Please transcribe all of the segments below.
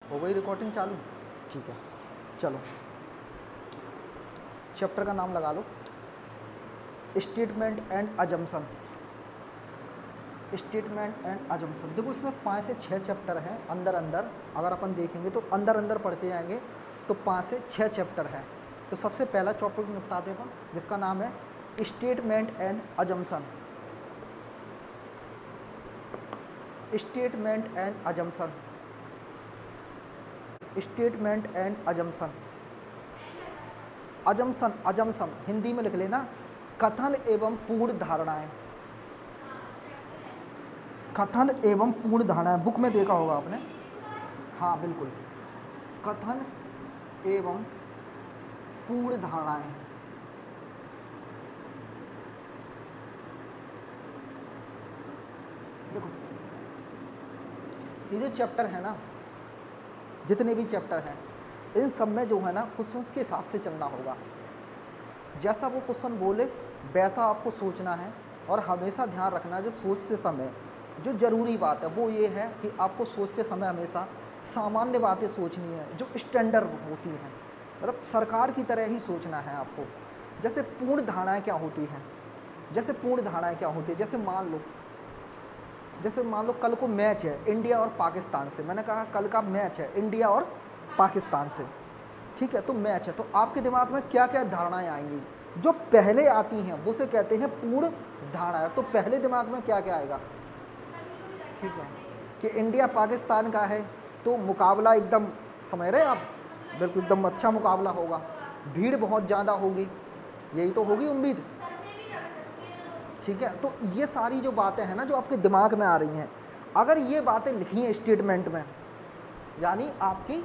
हो गई रिकॉर्डिंग चालू? ठीक है, चलो चैप्टर का नाम लगा लो, statement and assumption. Statement and assumption. देखो इसमें 5 से 6 चैप्टर हैं अंदर अंदर, अगर अपन देखेंगे तो अंदर अंदर पढ़ते जाएंगे तो 5 से 6 चैप्टर हैं। तो सबसे पहला टॉपिक निपटा देगा जिसका नाम है statement and assumption. Statement and assumption. Statement and assumption. Assumption, assumption Hindi में लिख लेना, कथन एवं पूर्ण धारणाएं। कथन एवं पूर्ण धारणाएं, बुक में देखा होगा आपने। हाँ बिल्कुल, कथन एवं पूर्ण धारणाएं। देखो ये जो चैप्टर है ना, जितने भी चैप्टर हैं इन सब में जो है ना क्वेश्चंस के हिसाब से चलना होगा। जैसा वो क्वेश्चन बोले वैसा आपको सोचना है, और हमेशा ध्यान रखना जो सोचते समय जो ज़रूरी बात है वो ये है कि आपको सोचते समय हमेशा सामान्य बातें सोचनी है जो स्टैंडर्ड होती हैं, मतलब सरकार की तरह ही सोचना है आपको। जैसे पूर्ण धारणाएं क्या होती हैं, जैसे पूर्ण धारणाएं क्या होती है, जैसे मान लो कल को मैच है इंडिया और पाकिस्तान से। मैंने कहा कल का मैच है इंडिया और पाकिस्तान से, ठीक है, तो मैच है, तो आपके दिमाग में क्या क्या धारणाएं आएंगी? जो पहले आती हैं वो से कहते हैं पूर्ण धारणा। तो पहले दिमाग में क्या क्या आएगा? ठीक है, कि इंडिया पाकिस्तान का है तो मुकाबला एकदम, समझ रहे आप, बिल्कुल एकदम अच्छा मुकाबला होगा, भीड़ बहुत ज़्यादा होगी, यही तो होगी उम्मीद। ठीक है, तो ये सारी जो बातें हैं ना जो आपके दिमाग में आ रही हैं, अगर ये बातें लिखी हैं स्टेटमेंट में, यानी आपकी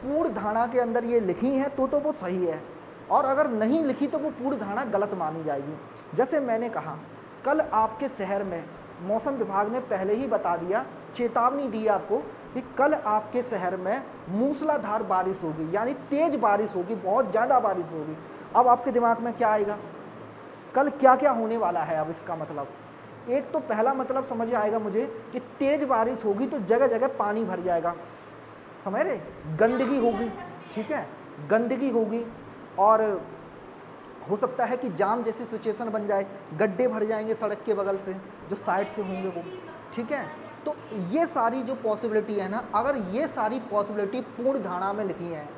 पूर्ण धारणा के अंदर ये लिखी हैं तो वो सही है, और अगर नहीं लिखी तो वो पूर्ण धारणा गलत मानी जाएगी। जैसे मैंने कहा कल आपके शहर में, मौसम विभाग ने पहले ही बता दिया, चेतावनी दी आपको कि कल आपके शहर में मूसलाधार बारिश होगी, यानी तेज बारिश होगी, बहुत ज़्यादा बारिश होगी। अब आपके दिमाग में क्या आएगा? कल क्या क्या होने वाला है? अब इसका मतलब, एक तो पहला मतलब समझ आएगा मुझे कि तेज बारिश होगी तो जगह जगह पानी भर जाएगा, समझ रहे, गंदगी होगी, ठीक है, गंदगी होगी, और हो सकता है कि जाम जैसी सिचुएशन बन जाए, गड्ढे भर जाएंगे सड़क के बगल से जो साइड से होंगे वो, ठीक है। तो ये सारी जो पॉसिबिलिटी है ना, अगर ये सारी पॉसिबिलिटी पूर्ण धारणा में लिखी है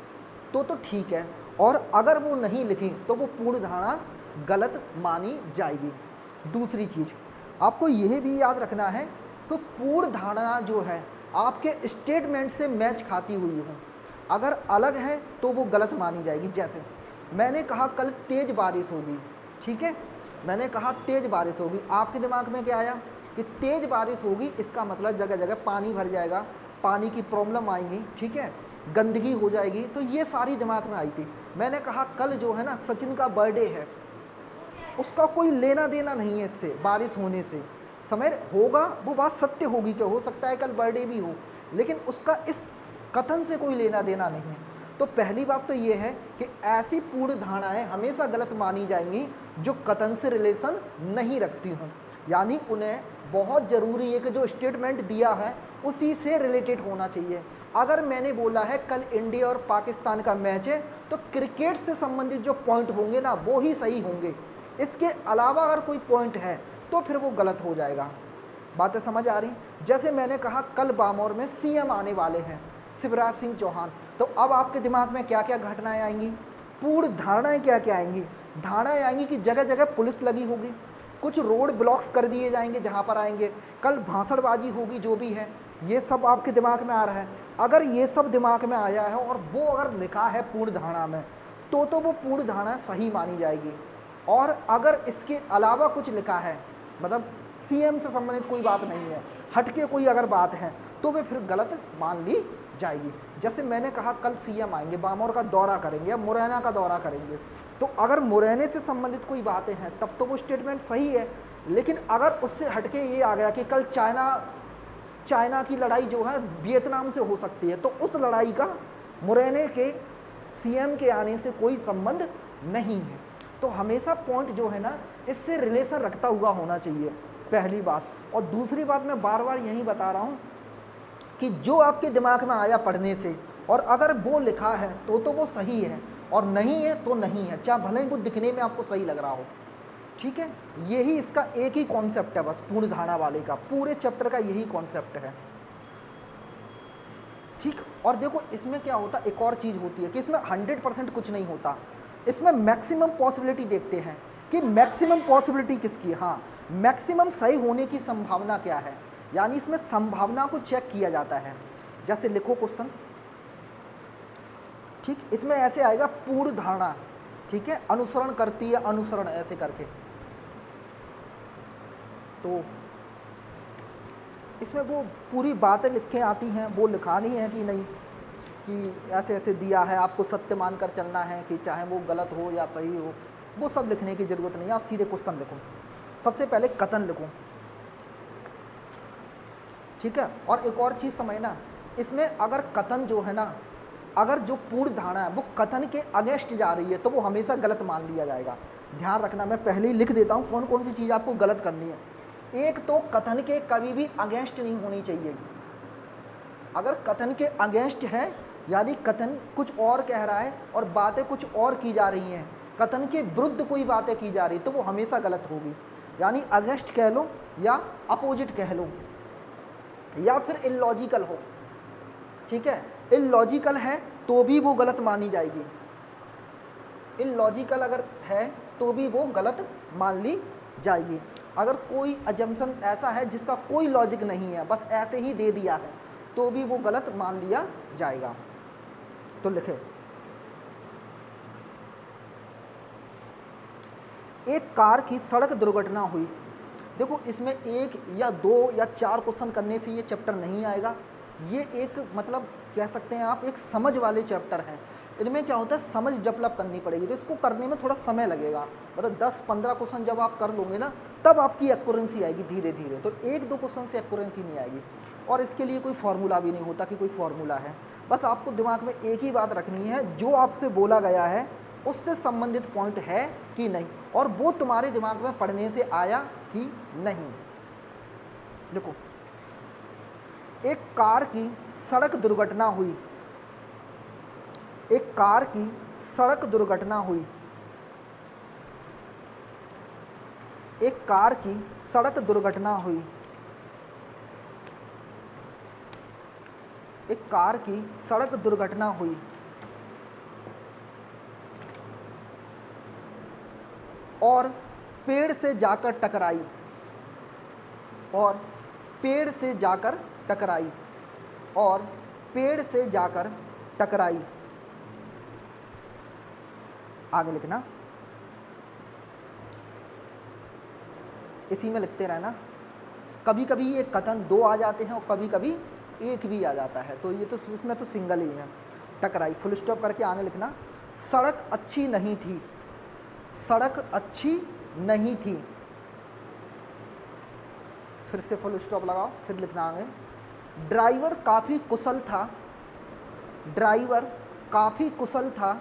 तो ठीक है, और अगर वो नहीं लिखी तो वो पूर्ण धारणा गलत मानी जाएगी। दूसरी चीज़ आपको यह भी याद रखना है तो पूर्ण धारणा जो है आपके स्टेटमेंट से मैच खाती हुई हो, अगर अलग है तो वो गलत मानी जाएगी। जैसे मैंने कहा कल तेज बारिश होगी, ठीक है, मैंने कहा तेज बारिश होगी, आपके दिमाग में क्या आया कि तेज बारिश होगी, इसका मतलब जगह जगह पानी भर जाएगा, पानी की प्रॉब्लम आएंगी, ठीक है, गंदगी हो जाएगी, तो ये सारी दिमाग में आई थी। मैंने कहा कल जो है ना सचिन का बर्थडे है, उसका कोई लेना देना नहीं है इससे, बारिश होने से, समय होगा वो बात सत्य होगी, क्या हो सकता है कल बर्थडे भी हो, लेकिन उसका इस कथन से कोई लेना देना नहीं है। तो पहली बात तो ये है कि ऐसी पूर्ण धारणाएं हमेशा गलत मानी जाएंगी जो कथन से रिलेशन नहीं रखती हों, यानी उन्हें बहुत ज़रूरी है कि जो स्टेटमेंट दिया है उसी से रिलेटेड होना चाहिए। अगर मैंने बोला है कल इंडिया और पाकिस्तान का मैच है तो क्रिकेट से संबंधित जो पॉइंट होंगे ना वो ही सही होंगे, इसके अलावा अगर कोई पॉइंट है तो फिर वो गलत हो जाएगा। बातें समझ आ रही? जैसे मैंने कहा कल बामौर में सीएम आने वाले हैं, शिवराज सिंह चौहान, तो अब आपके दिमाग में क्या क्या घटनाएं आएंगी? पूर्ण धारणाएं क्या क्या आएंगी? धारणाएं आएंगी कि जगह जगह पुलिस लगी होगी, कुछ रोड ब्लॉक्स कर दिए जाएंगे जहाँ पर आएंगे, कल भाषणबाजी होगी, जो भी है ये सब आपके दिमाग में आ रहा है। अगर ये सब दिमाग में आया है और वो अगर लिखा है पूर्ण धारणा में तो वो पूर्ण धारणा सही मानी जाएगी। और अगर इसके अलावा कुछ लिखा है, मतलब सीएम से संबंधित कोई बात नहीं है, हटके कोई अगर बात है तो वे फिर गलत मान ली जाएगी। जैसे मैंने कहा कल सीएम आएंगे, बामौर का दौरा करेंगे या मुरैना का दौरा करेंगे, तो अगर मुरैने से संबंधित कोई बातें हैं तब तो वो स्टेटमेंट सही है, लेकिन अगर उससे हटके ये आ गया कि कल चाइना की लड़ाई जो है वियतनाम से हो सकती है, तो उस लड़ाई का मुरैने के सीएम के आने से कोई संबंध नहीं है। तो हमेशा पॉइंट जो है ना इससे रिलेशन रखता हुआ होना चाहिए, पहली बात। और दूसरी बात मैं बार बार यही बता रहा हूँ कि जो आपके दिमाग में आया पढ़ने से, और अगर वो लिखा है तो वो सही है, और नहीं है तो नहीं है, चाहे भले ही वो दिखने में आपको सही लग रहा हो। ठीक है, यही इसका एक ही कॉन्सेप्ट है बस, पूर्ण धारणा वाले का, पूरे चैप्टर का यही कॉन्सेप्ट है। ठीक, और देखो इसमें क्या होता है, एक और चीज़ होती है कि इसमें 100% कुछ नहीं होता, इसमें मैक्सिमम पॉसिबिलिटी देखते हैं कि मैक्सिमम पॉसिबिलिटी किसकी है। हाँ, मैक्सिमम सही होने की संभावना क्या है, यानी इसमें संभावना को चेक किया जाता है। जैसे लिखो क्वेश्चन, ठीक, इसमें ऐसे आएगा पूर्ण धारणा, ठीक है, अनुसरण करती है, अनुसरण ऐसे करके, तो इसमें वो पूरी बातें लिख के आती हैं, वो लिखानी है कि नहीं, कि ऐसे ऐसे दिया है, आपको सत्य मानकर चलना है, कि चाहे वो गलत हो या सही हो, वो सब लिखने की ज़रूरत नहीं है, आप सीधे क्वेश्चन लिखो। सबसे पहले कथन लिखो, ठीक है। और एक और चीज़ समझना, इसमें अगर कथन जो है ना, अगर जो पूर्ण धारणा है वो कथन के अगेंस्ट जा रही है तो वो हमेशा गलत मान लिया जाएगा। ध्यान रखना, मैं पहले ही लिख देता हूँ कौन कौन सी चीज़ आपको गलत करनी है। एक तो कथन के कभी भी अगेंस्ट नहीं होनी चाहिए। अगर कथन के अगेंस्ट है, यानी कथन कुछ और कह रहा है और बातें कुछ और की जा रही हैं, कथन के विरुद्ध कोई बातें की जा रही, तो वो हमेशा गलत होगी। यानी अगेंस्ट कह लो या अपोजिट कह लो, या फिर इलॉजिकल हो, ठीक है। इलॉजिकल है तो भी वो गलत मानी जाएगी, इलॉजिकल अगर है तो भी वो गलत मान ली जाएगी। अगर कोई अजम्पशन ऐसा है जिसका कोई लॉजिक नहीं है, बस ऐसे ही दे दिया है, तो भी वो गलत मान लिया जाएगा। तो लिखे, एक कार की सड़क दुर्घटना हुई। देखो इसमें एक या दो या चार क्वेश्चन करने से ये चैप्टर नहीं आएगा, ये एक मतलब कह सकते हैं आप एक समझ वाले चैप्टर हैं। इनमें क्या होता है, समझ डेवलप करनी पड़ेगी, तो इसको करने में थोड़ा समय लगेगा, मतलब 10-15 क्वेश्चन जब आप कर लोगे ना, तब आपकी एक्यूरेंसी आएगी धीरे धीरे। तो एक दो क्वेश्चन से एक्यूरेंसी नहीं आएगी, और इसके लिए कोई फार्मूला भी नहीं होता कि कोई फार्मूला है। बस आपको दिमाग में एक ही बात रखनी है, जो आपसे बोला गया है उससे संबंधित पॉइंट है कि नहीं, और वो तुम्हारे दिमाग में पढ़ने से आया कि नहीं। देखो, एक कार की सड़क दुर्घटना हुई, एक कार की सड़क दुर्घटना हुई, एक कार की सड़क दुर्घटना हुई, एक कार की सड़क दुर्घटना हुई और पेड़ से जाकर टकराई, और पेड़ से जाकर टकराई, और पेड़ से जाकर टकराई। आगे लिखना, इसी में लिखते रहना। कभी कभी ये कथन दो आ जाते हैं और कभी कभी एक भी आ जाता है, तो ये तो उसमें तो सिंगल ही है। टकराई, फुल स्टॉप करके आगे लिखना। सड़क अच्छी नहीं थी, सड़क अच्छी नहीं थी, फिर से फुल स्टॉप लगाओ, फिर लिखना आगे। ड्राइवर काफ़ी कुशल था, ड्राइवर काफ़ी कुशल था,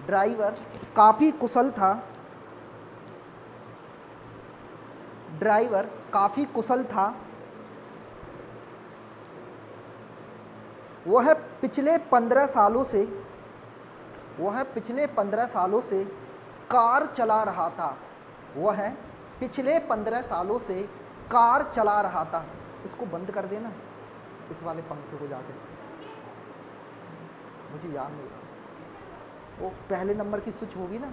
ड्राइवर काफ़ी कुशल था, ड्राइवर काफ़ी कुशल था। वह पिछले 15 सालों से, वह पिछले 15 सालों से कार चला रहा था, वह पिछले 15 सालों से कार चला रहा था। इसको बंद कर देना, इस वाले पंखे को जाके, मुझे याद नहीं रहा, वो पहले नंबर की स्विच होगी ना,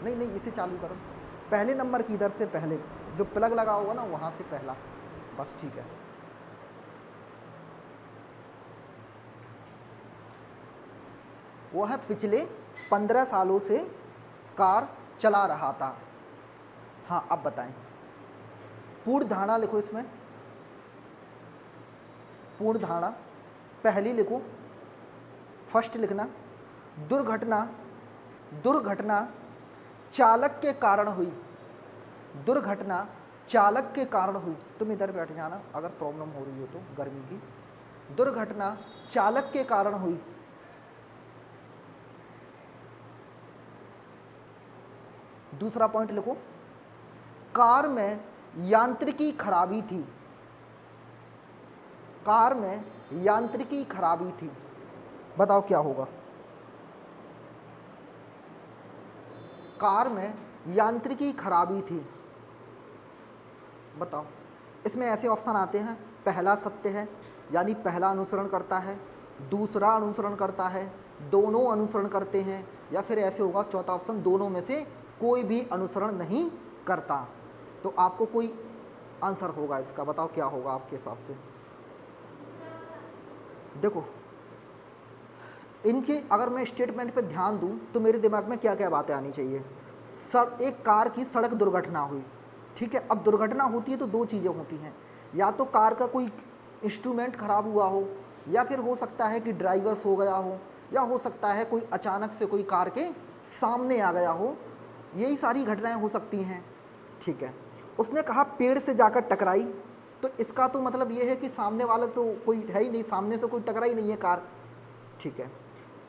नहीं नहीं इसे चालू करो, पहले नंबर की इधर से पहले जो प्लग लगा होगा ना वहाँ से पहला, बस ठीक है। वह पिछले 15 सालों से कार चला रहा था। हाँ अब बताएं, पूर्ण धारणा लिखो इसमें, पूर्ण धारणा पहली लिखो, फर्स्ट लिखना। दुर्घटना, दुर्घटना चालक के कारण हुई, दुर्घटना चालक के कारण हुई। तुम इधर बैठ जाना अगर प्रॉब्लम हो रही हो तो गर्मी की। दुर्घटना चालक के कारण हुई। दूसरा पॉइंट लिखो, कार में यांत्रिकी खराबी थी, कार में यांत्रिकी खराबी थी, बताओ क्या होगा। कार में यांत्रिकी खराबी थी, बताओ। इसमें ऐसे ऑप्शन आते हैं, पहला सत्य है यानी पहला अनुसरण करता है, दूसरा अनुसरण करता है, दोनों अनुसरण करते हैं, या फिर ऐसे होगा चौथा ऑप्शन दोनों में से कोई भी अनुसरण नहीं करता। तो आपको कोई आंसर होगा इसका, बताओ क्या होगा आपके हिसाब से। देखो इनकी अगर मैं स्टेटमेंट पे ध्यान दूं तो मेरे दिमाग में क्या क्या बातें आनी चाहिए। एक कार की सड़क दुर्घटना हुई, ठीक है। अब दुर्घटना होती है तो दो चीज़ें होती हैं, या तो कार का कोई इंस्ट्रूमेंट खराब हुआ हो, या फिर हो सकता है कि ड्राइवर सो गया हो, या हो सकता है कोई अचानक से कोई कार के सामने आ गया हो, यही सारी घटनाएं हो सकती हैं, ठीक है। उसने कहा पेड़ से जाकर टकराई, तो इसका तो मतलब ये है कि सामने वाला तो कोई है ही नहीं, सामने से कोई टकराई नहीं है कार, ठीक है।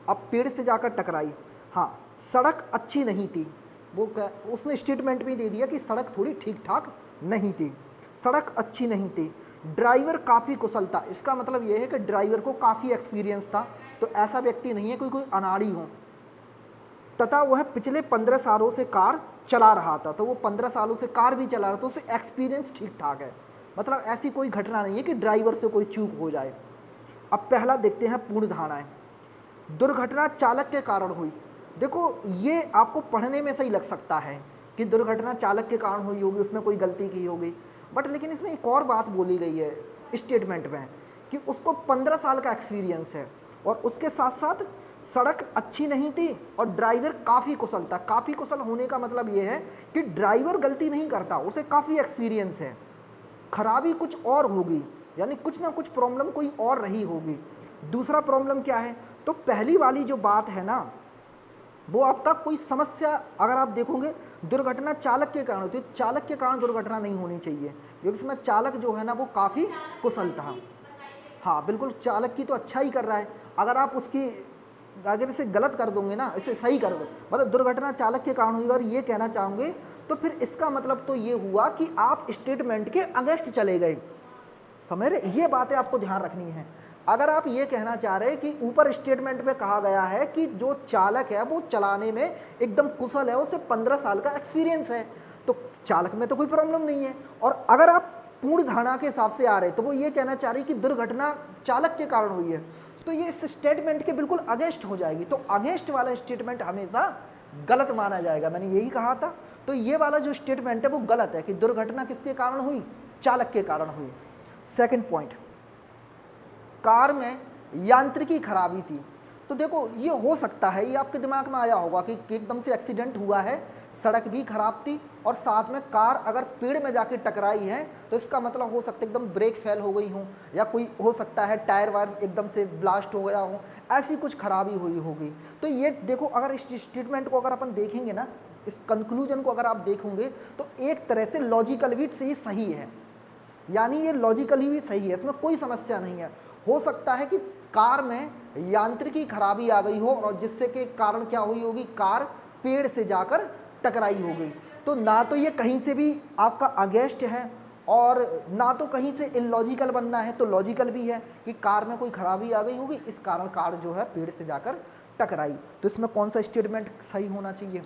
अब पेड़ से जाकर टकराई, हाँ सड़क अच्छी नहीं थी, वो उसने स्टेटमेंट भी दे दिया कि सड़क थोड़ी ठीक ठाक नहीं थी, सड़क अच्छी नहीं थी। ड्राइवर काफ़ी कुशल था, इसका मतलब ये है कि ड्राइवर को काफ़ी एक्सपीरियंस था, तो ऐसा व्यक्ति नहीं है कोई अनाड़ी हो, तथा वह पिछले 15 सालों से कार चला रहा था, तो वो 15 सालों से कार भी चला रहा था, उसे एक्सपीरियंस ठीक ठाक है, मतलब ऐसी कोई घटना नहीं है कि ड्राइवर से कोई चूक हो जाए। अब पहला देखते हैं पूर्ण धारणाएं। दुर्घटना चालक के कारण हुई, देखो ये आपको पढ़ने में सही लग सकता है कि दुर्घटना चालक के कारण हुई होगी, उसने कोई गलती की होगी, बट लेकिन इसमें एक और बात बोली गई है स्टेटमेंट में कि उसको 15 साल का एक्सपीरियंस है, और उसके साथ साथ सड़क अच्छी नहीं थी और ड्राइवर काफ़ी कुशल था। काफ़ी कुशल होने का मतलब ये है कि ड्राइवर गलती नहीं करता, उसे काफ़ी एक्सपीरियंस है। खराबी कुछ और होगी, यानी कुछ ना कुछ प्रॉब्लम कोई और रही होगी। दूसरा प्रॉब्लम क्या है, तो पहली वाली जो बात है ना, वो आपका कोई समस्या अगर आप देखोगे दुर्घटना चालक के कारण होती है, चालक के कारण दुर्घटना नहीं होनी चाहिए, क्योंकि इसमें चालक जो है ना वो काफ़ी कुशल था। हाँ बिल्कुल, चालक की तो अच्छा ही कर रहा है, अगर आप उसकी अगर इसे गलत कर दोगे ना, इसे सही कर दो, मतलब दुर्घटना चालक के कारण हुई, अगर ये कहना चाहोगे तो फिर इसका मतलब तो ये हुआ कि आप स्टेटमेंट के अगेंस्ट चले गए, समझ रहे। ये बातें आपको ध्यान रखनी है। अगर आप ये कहना चाह रहे हैं कि ऊपर स्टेटमेंट में कहा गया है कि जो चालक है वो चलाने में एकदम कुशल है, उसे 15 साल का एक्सपीरियंस है, तो चालक में तो कोई प्रॉब्लम नहीं है। और अगर आप पूर्ण धारणा के हिसाब से आ रहे तो वो ये कहना चाह रही कि दुर्घटना चालक के कारण हुई है, तो ये इस स्टेटमेंट के बिल्कुल अगेंस्ट हो जाएगी, तो अगेंस्ट वाला स्टेटमेंट हमेशा गलत माना जाएगा, मैंने यही कहा था। तो ये वाला जो स्टेटमेंट है वो गलत है कि दुर्घटना किसके कारण हुई, चालक के कारण हुई। सेकंड पॉइंट, कार में यांत्रिकी खराबी थी, तो देखो ये हो सकता है, ये आपके दिमाग में आया होगा कि एकदम से एक्सीडेंट हुआ है, सड़क भी खराब थी और साथ में कार अगर पेड़ में जाके टकराई है तो इसका मतलब हो सकता है एकदम ब्रेक फेल हो गई हो, या कोई हो सकता है टायर वायर एकदम से ब्लास्ट हो गया हो, ऐसी कुछ खराबी हुई होगी। तो ये देखो अगर इस स्टेटमेंट को अगर अपन देखेंगे ना, इस कंक्लूजन को अगर आप देखोगे तो एक तरह से लॉजिकल भी से सही है, यानी ये लॉजिकली भी सही है, इसमें कोई समस्या नहीं है। हो सकता है कि कार में यांत्रिकी खराबी आ गई हो और जिससे के कारण क्या हुई होगी, कार पेड़ से जाकर टकराई हो गई, तो ना तो ये कहीं से भी आपका अगेंस्ट है और ना तो कहीं से इलॉजिकल बनना है, तो लॉजिकल भी है कि कार में कोई खराबी आ गई होगी, इस कारण कार जो है पेड़ से जाकर टकराई। तो इसमें कौन सा स्टेटमेंट सही होना चाहिए,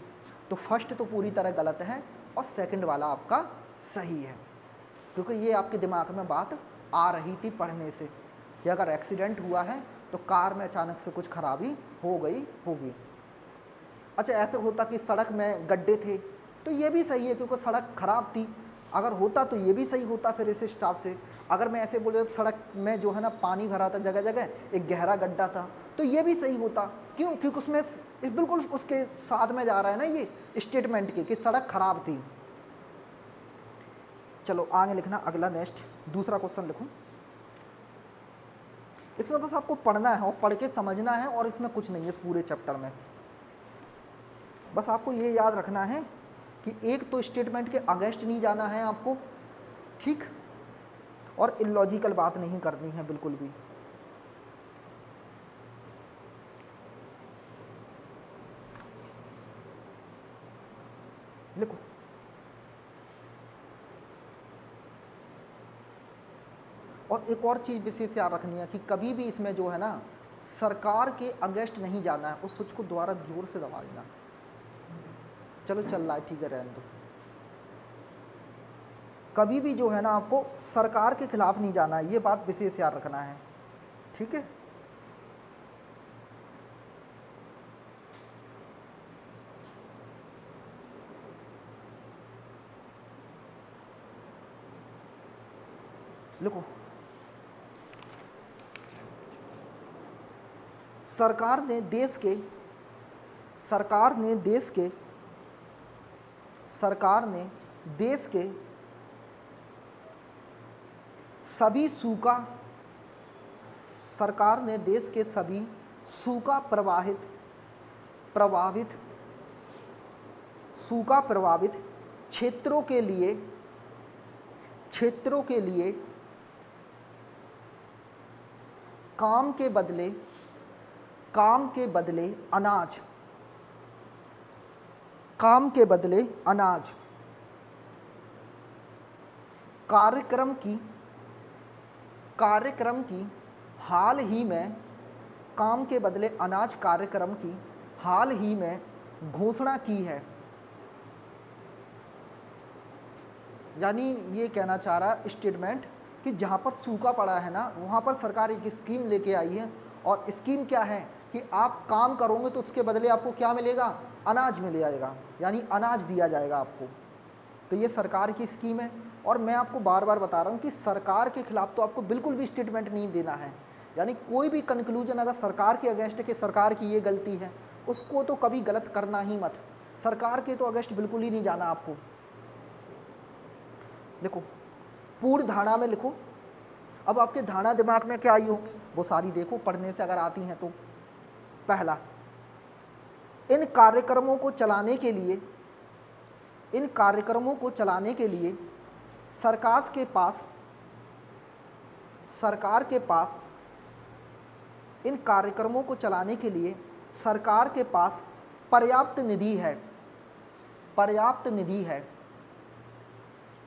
तो फर्स्ट तो पूरी तरह गलत है और सेकंड वाला आपका सही है, क्योंकि ये आपके दिमाग में बात आ रही थी पढ़ने से कि अगर एक्सीडेंट हुआ है तो कार में अचानक से कुछ खराबी हो गई होगी। अच्छा ऐसे होता कि सड़क में गड्ढे थे, तो ये भी सही है क्योंकि सड़क खराब थी, अगर होता तो ये भी सही होता फिर इस हिसाब से। अगर मैं ऐसे बोले सड़क में जो है ना पानी भरा था जगह जगह, एक गहरा गड्ढा था, तो ये भी सही होता, क्यों, क्योंकि उसमें बिल्कुल उसके साथ में जा रहा है ना ये स्टेटमेंट के कि सड़क खराब थी। चलो आगे लिखना, अगला नेक्स्ट दूसरा क्वेश्चन लिखूं। इसमें बस आपको पढ़ना है और पढ़ के समझना है, और इसमें कुछ नहीं है इस पूरे चैप्टर में। बस आपको ये याद रखना है कि एक तो स्टेटमेंट के अगेंस्ट नहीं जाना है आपको, ठीक, और इलॉजिकल बात नहीं करनी है बिल्कुल भी। लिखो, और एक और चीज़ विशेष याद रखनी है कि कभी भी इसमें जो है ना सरकार के अगेंस्ट नहीं जाना है, उस स्विच को दोबारा जोर से दबा देना। चलो चल रहा है, ठीक है, रहने दो। कभी भी जो है ना आपको सरकार के खिलाफ नहीं जाना है, ये बात विशेष याद रखना है, ठीक है। लिखो, सरकार ने देश के सभी सूखा सरकार ने देश के सभी सूखा प्रभावित क्षेत्रों के लिए काम के बदले अनाज कार्यक्रम की हाल ही में घोषणा की है। यानी ये कहना चाह रहा स्टेटमेंट कि जहाँ पर सूखा पड़ा है ना, वहाँ पर सरकार एक स्कीम लेके आई है, और स्कीम क्या है कि आप काम करोगे तो उसके बदले आपको क्या मिलेगा, अनाज मिल जाएगा, यानी अनाज दिया जाएगा आपको। तो ये सरकार की स्कीम है। और मैं आपको बार बार बता रहा हूँ कि सरकार के खिलाफ तो आपको बिल्कुल भी स्टेटमेंट नहीं देना है, यानी कोई भी कंक्लूजन अगर सरकार के अगेंस्ट है कि सरकार की ये गलती है, उसको तो कभी गलत करना ही मत। सरकार के तो अगेंस्ट बिल्कुल ही नहीं जाना आपको। देखो, पूर्ण धारणा में लिखो। अब आपके धारणा दिमाग में क्या आई होगी वो सारी देखो, पढ़ने से अगर आती हैं तो। पहला, इन कार्यक्रमों को चलाने के लिए सरकार के पास पर्याप्त निधि है।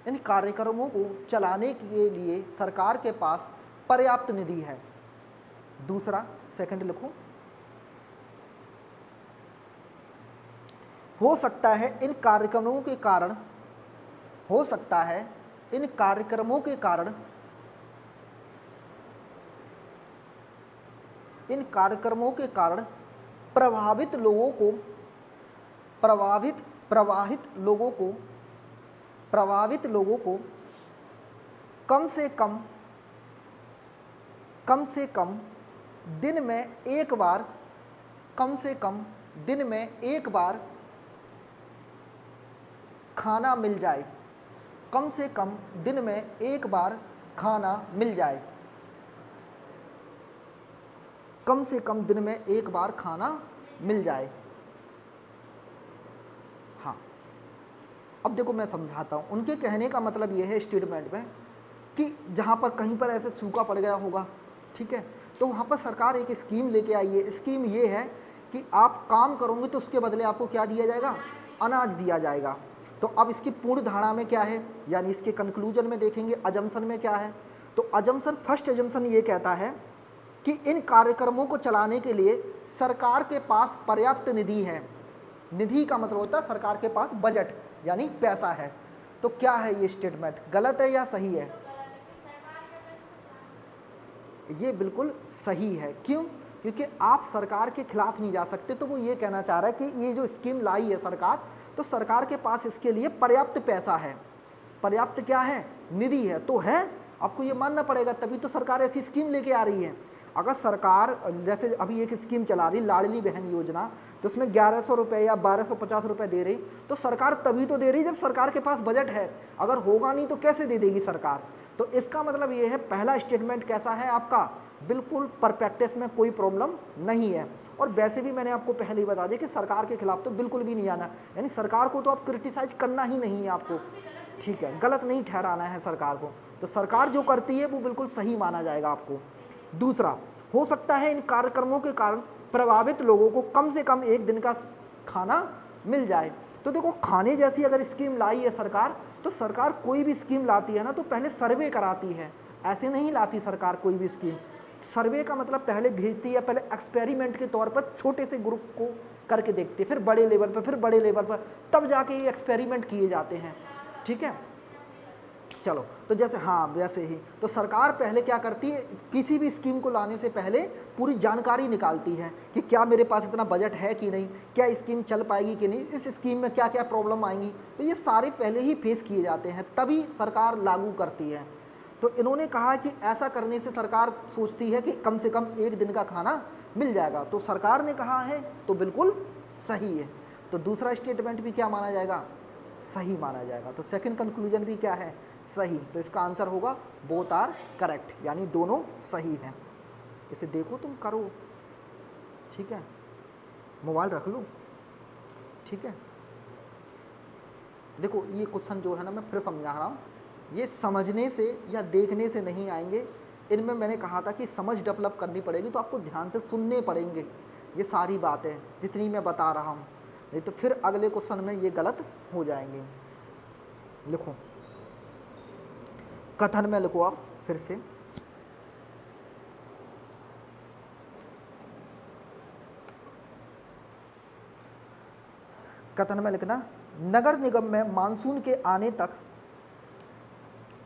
इन कार्यक्रमों को चलाने के लिए सरकार के पास पर्याप्त निधि है। दूसरा, सेकंड लिखो, हो सकता है इन कार्यक्रमों के कारण प्रभावित लोगों को कम से कम दिन में एक बार खाना मिल जाए। कम से कम दिन में एक बार खाना मिल जाए। कम से कम दिन में एक बार खाना मिल जाए। हाँ, अब देखो मैं समझाता हूँ। उनके कहने का मतलब ये है स्टेटमेंट में कि जहाँ पर कहीं पर ऐसे सूखा पड़ गया होगा, ठीक है, तो वहाँ पर सरकार एक स्कीम लेके आई है। स्कीम ये है कि आप काम करोगे तो उसके बदले आपको क्या दिया जाएगा, अनाज दिया जाएगा। तो अब इसकी पूर्ण धारणा में क्या है, यानी इसके कंक्लूजन में देखेंगे अजम्पशन में क्या है। तो अजम्पशन, फर्स्ट अजम्पशन ये कहता है कि इन कार्यक्रमों को चलाने के लिए सरकार के पास पर्याप्त निधि है। निधि का मतलब होता है सरकार के पास बजट, यानी पैसा है। तो क्या है ये स्टेटमेंट, गलत है या सही है? ये बिल्कुल सही है। क्यों? क्योंकि आप सरकार के खिलाफ नहीं जा सकते। तो वो ये कहना चाह रहा है कि ये जो स्कीम लाई है सरकार, तो सरकार के पास इसके लिए पर्याप्त पैसा है। पर्याप्त क्या है, निधि है। तो है, आपको ये मानना पड़ेगा, तभी तो सरकार ऐसी स्कीम लेके आ रही है। अगर सरकार जैसे अभी एक स्कीम चला रही लाडली बहन योजना, तो उसमें 1100 रुपये या 1250 रुपये दे रही, तो सरकार तभी तो दे रही जब सरकार के पास बजट है। अगर होगा नहीं तो कैसे दे देगी सरकार? तो इसका मतलब ये है, पहला स्टेटमेंट कैसा है आपका, बिल्कुल परफेक्ट, इसमें कोई प्रॉब्लम नहीं है। और वैसे भी मैंने आपको पहले ही बता दिया कि सरकार के खिलाफ तो बिल्कुल भी नहीं आना, यानी सरकार को तो आप क्रिटिसाइज करना ही नहीं है आपको, ठीक है, गलत नहीं ठहराना है सरकार को। तो सरकार जो करती है वो बिल्कुल सही माना जाएगा आपको। दूसरा, हो सकता है इन कार्यक्रमों के कारण प्रभावित लोगों को कम से कम एक दिन का खाना मिल जाए। तो देखो, खाने जैसी अगर स्कीम लाई है सरकार, तो सरकार कोई भी स्कीम लाती है ना तो पहले सर्वे कराती है, ऐसे नहीं लाती सरकार कोई भी स्कीम। सर्वे का मतलब पहले भेजती है, पहले एक्सपेरिमेंट के तौर पर छोटे से ग्रुप को करके देखते, फिर बड़े लेवल पर, फिर बड़े लेवल पर, तब जाके ये एक्सपेरिमेंट किए जाते हैं। ठीक है, चलो तो जैसे हाँ वैसे ही तो सरकार पहले क्या करती है, किसी भी स्कीम को लाने से पहले पूरी जानकारी निकालती है कि क्या मेरे पास इतना बजट है कि नहीं, क्या स्कीम चल पाएगी कि नहीं, इस स्कीम में क्या क्या प्रॉब्लम आएंगी, तो ये सारे पहले ही फेस किए जाते हैं, तभी सरकार लागू करती है। तो इन्होंने कहा कि ऐसा करने से सरकार सोचती है कि कम से कम एक दिन का खाना मिल जाएगा, तो सरकार ने कहा है तो बिल्कुल सही है। तो दूसरा स्टेटमेंट भी क्या माना जाएगा, सही माना जाएगा। तो सेकंड कंक्लूजन भी क्या है, सही। तो इसका आंसर होगा बोथ आर करेक्ट, यानी दोनों सही हैं। इसे देखो तुम करो, ठीक है, मोबाइल रख लो, ठीक है। देखो ये क्वेश्चन जो है ना, मैं फिर समझा रहा हूँ, ये समझने से या देखने से नहीं आएंगे, इनमें मैंने कहा था कि समझ डेवलप करनी पड़ेगी, तो आपको ध्यान से सुनने पड़ेंगे ये सारी बातें जितनी मैं बता रहा हूँ, नहीं तो फिर अगले क्वेश्चन में ये गलत हो जाएंगे। लिखो, कथन में लिखो आप फिर से, कथन में लिखना, नगर निगम में मानसून के आने तक,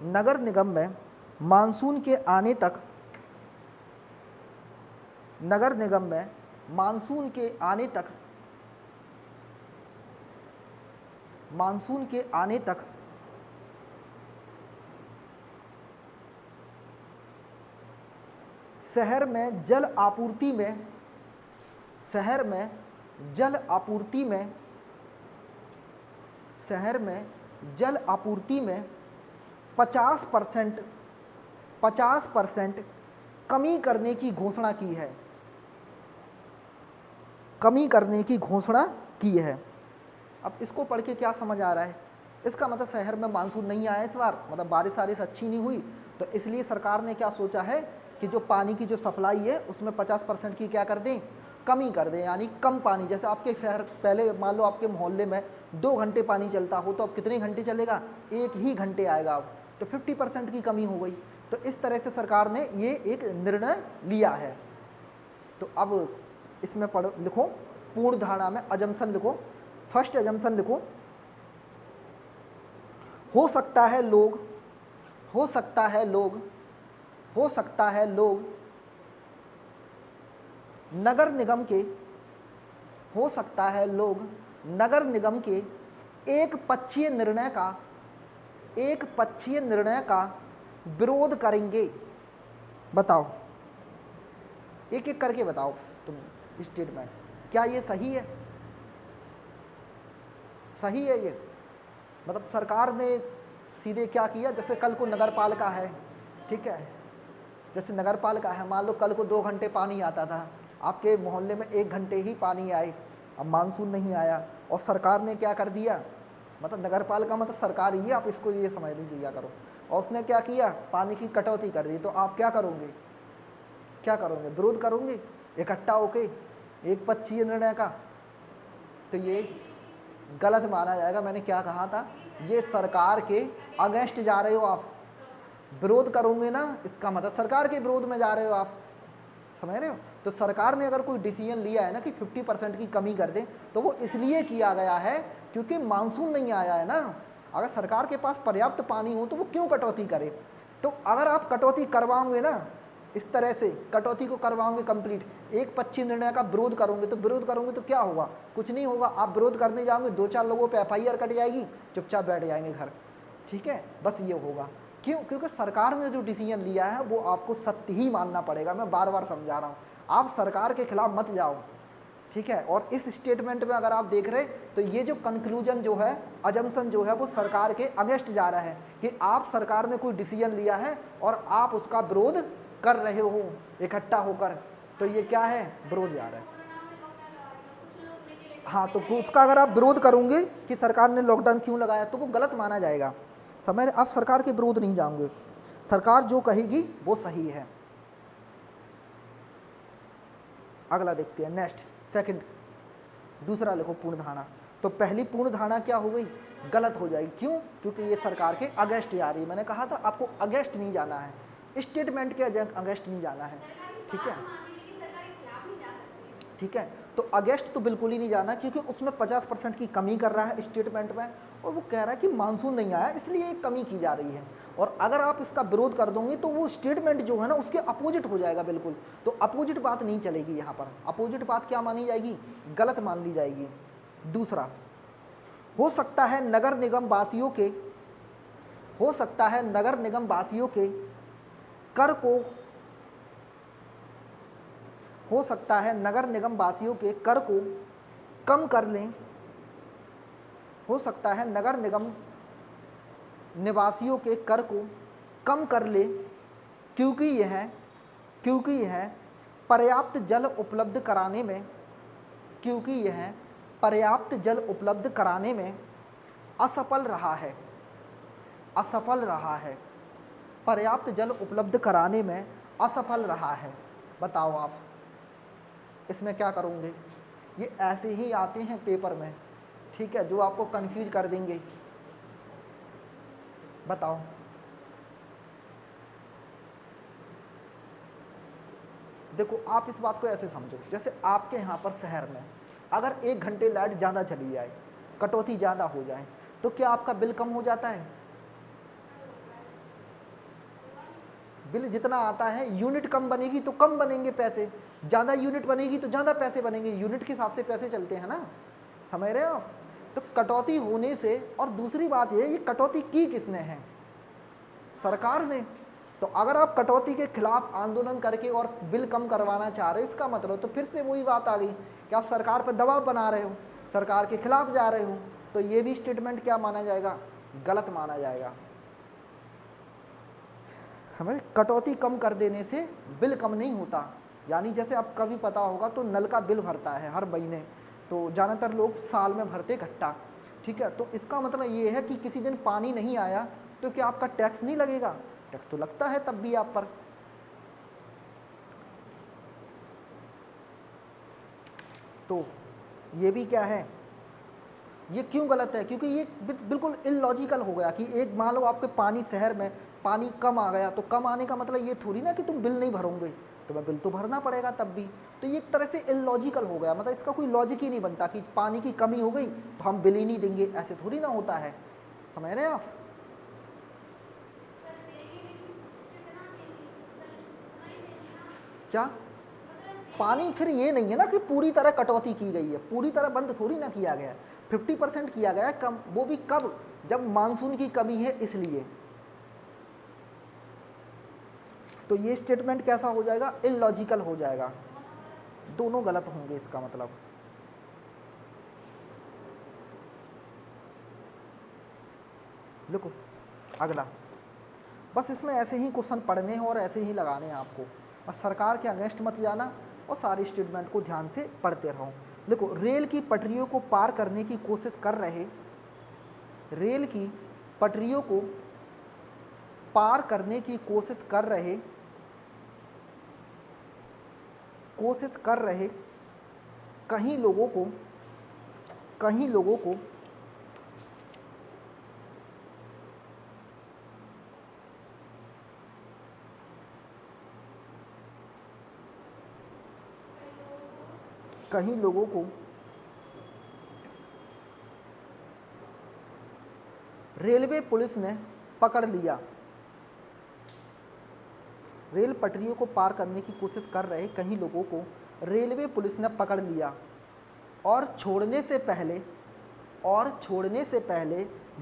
नगर निगम में मानसून के आने तक, नगर निगम में मानसून के आने तक, मानसून के आने तक शहर में जल आपूर्ति में, शहर में जल आपूर्ति में, शहर में जल आपूर्ति में 50% कमी करने की घोषणा की है, कमी करने की घोषणा की है। अब इसको पढ़ के क्या समझ आ रहा है, इसका मतलब शहर में मानसून नहीं आया इस बार, मतलब बारिश अच्छी नहीं हुई, तो इसलिए सरकार ने क्या सोचा है कि जो पानी की जो सप्लाई है उसमें 50% की क्या कर दें, कमी कर दें, यानी कम पानी। जैसे आपके शहर, पहले मान लो आपके मोहल्ले में 2 घंटे पानी चलता हो, तो अब कितने घंटे चलेगा, 1 ही घंटे आएगा अब, तो 50% की कमी हो गई। तो इस तरह से सरकार ने ये एक निर्णय लिया है। तो अब इसमें पढ़ो, लिखो पूर्ण धारणा में अजम्पशन लिखो, फर्स्ट अजम्पशन लिखो, हो सकता है लोग, हो सकता है लोग, हो सकता है लोग नगर निगम के, हो सकता है लोग नगर निगम के एक पक्षीय निर्णय का, एक पक्षीय निर्णय का विरोध करेंगे। बताओ, एक एक करके बताओ तुम स्टेटमेंट, क्या ये सही है, सही है ये? मतलब सरकार ने सीधे क्या किया, जैसे कल को नगर पालिका है, ठीक है, जैसे नगर पालिका है, मान लो कल को 2 घंटे पानी आता था, आपके मोहल्ले में 1 घंटे ही पानी आए, अब मानसून नहीं आया, और सरकार ने क्या कर दिया, मतलब नगर पालिका मतलब सरकार ही है, आप इसको ये समझ लीजिए करो, और उसने क्या किया, पानी की कटौती कर दी, तो आप क्या करोगे, क्या करोगे, विरोध करोगे इकट्ठा होके एक पक्षीय निर्णय का? तो ये गलत माना जाएगा। मैंने क्या कहा था, ये सरकार के अगेंस्ट जा रहे हो आप, विरोध करोगे ना, इसका मतलब सरकार के विरोध में जा रहे हो आप, समझ रहे हो? तो सरकार ने अगर कोई डिसीजन लिया है ना कि 50% की कमी कर दें, तो वो इसलिए किया गया है क्योंकि मानसून नहीं आया है ना। अगर सरकार के पास पर्याप्त पानी हो तो वो क्यों कटौती करे? तो अगर आप कटौती करवाओगे ना, इस तरह से कटौती को करवाओगे कंप्लीट, एक पक्षीय निर्णय का विरोध करोगे, तो विरोध करोगे तो क्या होगा, कुछ नहीं होगा। आप विरोध करने जाओगे, 2-4 लोगों पे FIR कट जाएगी, चुपचाप बैठ जाएंगे घर, ठीक है, बस ये होगा। क्यों? क्योंकि सरकार ने जो डिसीजन लिया है वो आपको सत्य ही मानना पड़ेगा। मैं बार बार समझा रहा हूँ, आप सरकार के खिलाफ मत जाओ, ठीक है। और इस स्टेटमेंट में अगर आप देख रहे तो ये जो कंक्लूजन जो है, अजम्पशन जो है, वो सरकार के अगेंस्ट जा रहा है कि आप, सरकार ने कोई डिसीजन लिया है और आप उसका विरोध कर रहे हो इकट्ठा होकर, तो ये क्या है, विरोध जा रहा है। हाँ, तो उसका अगर आप विरोध करोगे कि सरकार ने लॉकडाउन क्यों लगाया, तो वो गलत माना जाएगा, समझ? आप सरकार के विरोध नहीं जाओगे, सरकार जो कहेगी वो सही है। अगला देखते हैं, नेक्स्ट सेकंड, दूसरा लिखो पूर्ण धारणा। तो पहली पूर्ण धारणा क्या हो गई, गलत हो जाएगी। क्यों? क्योंकि ये सरकार के अगेंस्ट जा रही है। मैंने कहा था आपको अगेंस्ट नहीं जाना है, स्टेटमेंट के अगेंस्ट नहीं जाना है, ठीक है। ठीक है, तो अगेंस्ट तो बिल्कुल ही नहीं जाना, क्योंकि उसमें 50% की कमी कर रहा है स्टेटमेंट में, और वो कह रहा है कि मानसून नहीं आया इसलिए एक कमी की जा रही है। और अगर आप इसका विरोध कर दोगे तो वो स्टेटमेंट जो है ना उसके अपोजिट हो जाएगा बिल्कुल। तो अपोजिट बात नहीं चलेगी यहाँ पर। अपोजिट बात क्या मानी जाएगी? गलत मान ली जाएगी। दूसरा, हो सकता है नगर निगम वासियों के कर को हो सकता है नगर निगम वासियों के कर को कम कर लें। हो सकता है नगर निगम निवासियों के कर को कम कर ले, क्योंकि यह पर्याप्त जल उपलब्ध कराने में असफल रहा है। पर्याप्त जल उपलब्ध कराने में असफल रहा है। बताओ आप इसमें क्या करोगे? ये ऐसे ही आते हैं पेपर में, ठीक है, जो आपको कंफ्यूज कर देंगे। बताओ, देखो आप इस बात को ऐसे समझो, जैसे आपके यहाँ पर शहर में अगर 1 घंटे लाइट ज़्यादा चली जाए, कटौती ज़्यादा हो जाए, तो क्या आपका बिल कम हो जाता है? बिल जितना आता है, यूनिट कम बनेगी तो कम बनेंगे पैसे, ज़्यादा यूनिट बनेगी तो ज़्यादा पैसे बनेंगे। यूनिट के हिसाब से पैसे चलते हैं ना, समझ रहे हो आप? तो कटौती होने से, और दूसरी बात ये कटौती की किसने है? सरकार ने। तो अगर आप कटौती के खिलाफ आंदोलन करके और बिल कम करवाना चाह रहे हो, इसका मतलब तो फिर से वही बात आ गई कि आप सरकार पर दबाव बना रहे हो, सरकार के खिलाफ जा रहे हो। तो ये भी स्टेटमेंट क्या माना जाएगा? गलत माना जाएगा। हमें कटौती कम कर देने से बिल कम नहीं होता। यानी जैसे आप कभी पता होगा तो नल का बिल भरता है हर महीने, तो ज़्यादातर लोग साल में भरते इकट्ठा, ठीक है। तो इसका मतलब ये है कि किसी दिन पानी नहीं आया तो क्या आपका टैक्स नहीं लगेगा? टैक्स तो लगता है तब भी आप पर। तो ये भी क्या है, ये क्यों गलत है? क्योंकि ये बिल्कुल इलॉजिकल हो गया कि एक मान लो आपके पानी, शहर में पानी कम आ गया, तो कम आने का मतलब ये थोड़ी ना कि तुम बिल नहीं भरोगे, तुम्हें बिल तो भरना पड़ेगा तब भी। तो ये एक तरह से इलॉजिकल हो गया, मतलब इसका कोई लॉजिक ही नहीं बनता कि पानी की कमी हो गई तो हम बिल ही नहीं देंगे, ऐसे थोड़ी ना होता है। समझ रहे हैं आप? क्या पानी फिर ये नहीं है ना कि पूरी तरह कटौती की गई है, पूरी तरह बंद थोड़ी ना किया गया है, 50% किया गया है कम। वो भी कब? जब मानसून की कमी है इसलिए। तो ये स्टेटमेंट कैसा हो जाएगा? इलॉजिकल हो जाएगा, दोनों गलत होंगे इसका मतलब। देखो अगला, बस इसमें ऐसे ही क्वेश्चन पढ़ने हैं और ऐसे ही लगाने हैं आपको, और सरकार के अगेंस्ट मत जाना और सारे स्टेटमेंट को ध्यान से पढ़ते रहो। देखो, रेल की पटरियों को पार करने की कोशिश कर रहे कहीं लोगों को रेलवे पुलिस ने पकड़ लिया। रेल पटरियों को पार करने की कोशिश कर रहे कहीं लोगों को रेलवे पुलिस ने पकड़ लिया और छोड़ने से पहले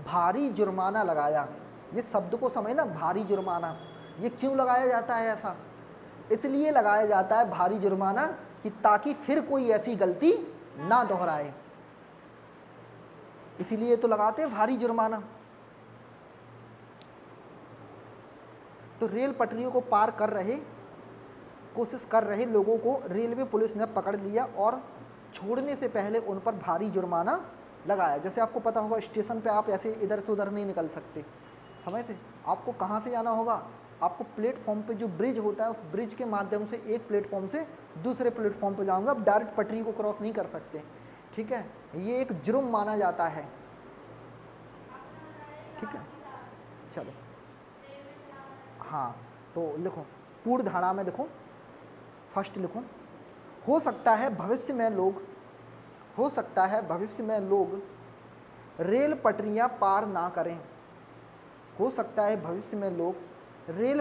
भारी जुर्माना लगाया। ये शब्द को समझना, भारी जुर्माना। ये क्यों लगाया जाता है ऐसा? इसलिए लगाया जाता है भारी जुर्माना कि ताकि फिर कोई ऐसी गलती ना दोहराए, इसीलिए तो लगाते हैं भारी जुर्माना। तो रेल पटरियों को पार कोशिश कर रहे लोगों को रेलवे पुलिस ने पकड़ लिया और छोड़ने से पहले उन पर भारी जुर्माना लगाया। जैसे आपको पता होगा स्टेशन पे आप ऐसे इधर से उधर नहीं निकल सकते, समझते? आपको कहाँ से जाना होगा? आपको प्लेटफॉर्म पे जो ब्रिज होता है उस ब्रिज के माध्यम से एक प्लेटफॉर्म से दूसरे प्लेटफॉर्म पे जाऊँगा, आप डायरेक्ट पटरी को क्रॉस नहीं कर सकते, ठीक है। ये एक जुर्म माना जाता है, ठीक है। चलो, हाँ, तो लिखो पूर्ण धारणा में, देखो फर्स्ट लिखो, हो सकता है भविष्य में लोग, हो सकता है भविष्य में लोग रेल पटरियां पार ना करें, हो सकता है भविष्य में लोग रेल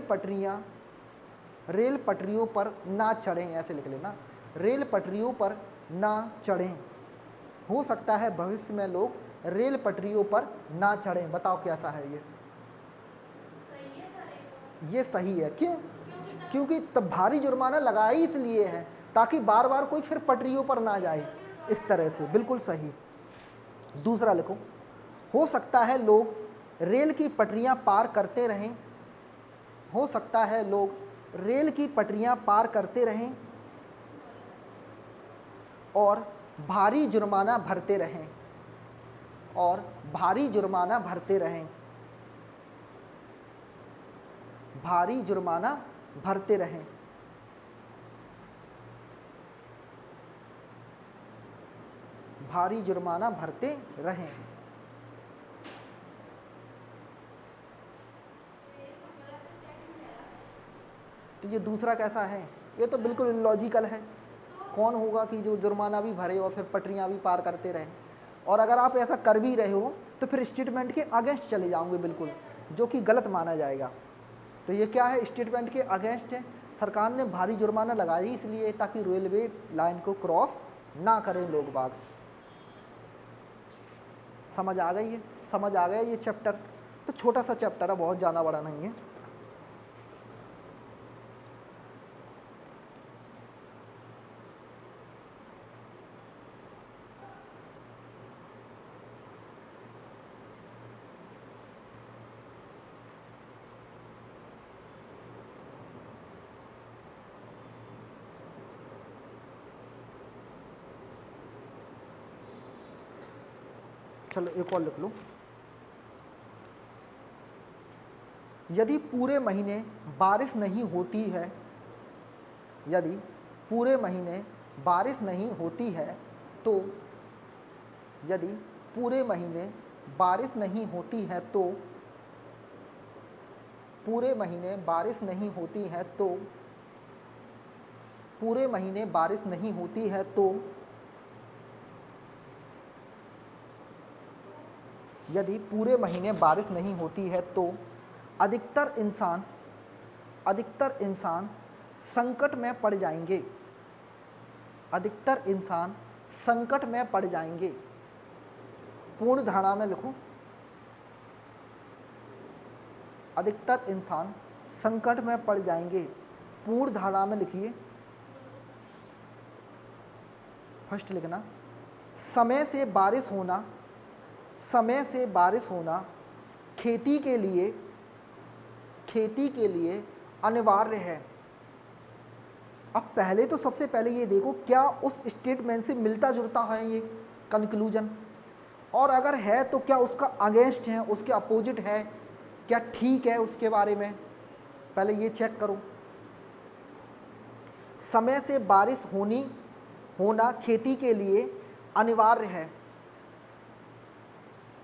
पटरियों पर ना चढ़ें, ऐसे लिख लेना, रेल पटरियों पर ना चढ़ें, हो सकता है भविष्य में लोग रेल पटरियों पर ना चढ़ें। बताओ कैसा है ये सही है। क्यों? क्योंकि तब भारी जुर्माना लगाया ही इसलिए है ताकि बार बार कोई फिर पटरियों पर ना जाए, इस तरह से, बिल्कुल सही। दूसरा लिखो, हो सकता है लोग रेल की पटरियां पार करते रहें, हो सकता है लोग रेल की पटरियां पार करते रहें और भारी जुर्माना भरते रहें, और भारी जुर्माना भरते रहें, भारी जुर्माना भरते रहें, भारी जुर्माना भरते रहें। तो ये दूसरा कैसा है? ये तो बिल्कुल इलॉजिकल है। कौन होगा कि जो जुर्माना भी भरे और फिर पटरियां भी पार करते रहे? और अगर आप ऐसा कर भी रहे हो तो फिर स्टेटमेंट के अगेंस्ट चले जाओगे बिल्कुल, जो कि गलत माना जाएगा। तो ये क्या है? स्टेटमेंट के अगेंस्ट है। सरकार ने भारी जुर्माना लगाई इसलिए ताकि रेलवे लाइन को क्रॉस ना करें लोग बाग। समझ आ गई है? समझ आ गया ये चैप्टर? तो छोटा सा चैप्टर है, बहुत ज़्यादा बड़ा नहीं है। चलो एक और लिख लो। यदि पूरे महीने बारिश नहीं होती है, यदि पूरे महीने बारिश नहीं होती है तो, यदि पूरे महीने बारिश नहीं होती है तो, पूरे महीने बारिश नहीं होती है तो, पूरे महीने बारिश नहीं होती है तो, यदि पूरे महीने बारिश नहीं होती है तो अधिकतर इंसान संकट में पड़ जाएंगे, अधिकतर इंसान संकट में पड़ जाएंगे। पूर्ण धारणा में लिखो, अधिकतर इंसान संकट में पड़ जाएंगे। पूर्ण धारणा में लिखिए, फर्स्ट लिखना, समय से बारिश होना, समय से बारिश होना खेती के लिए अनिवार्य है। अब पहले तो सबसे पहले ये देखो क्या उस स्टेटमेंट से मिलता जुलता है ये कंक्लूजन, और अगर है तो क्या उसका अगेंस्ट है, उसके अपोजिट है, क्या ठीक है उसके बारे में, पहले ये चेक करो। समय से बारिश होना खेती के लिए अनिवार्य है,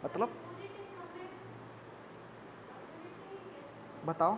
मतलब बताओ,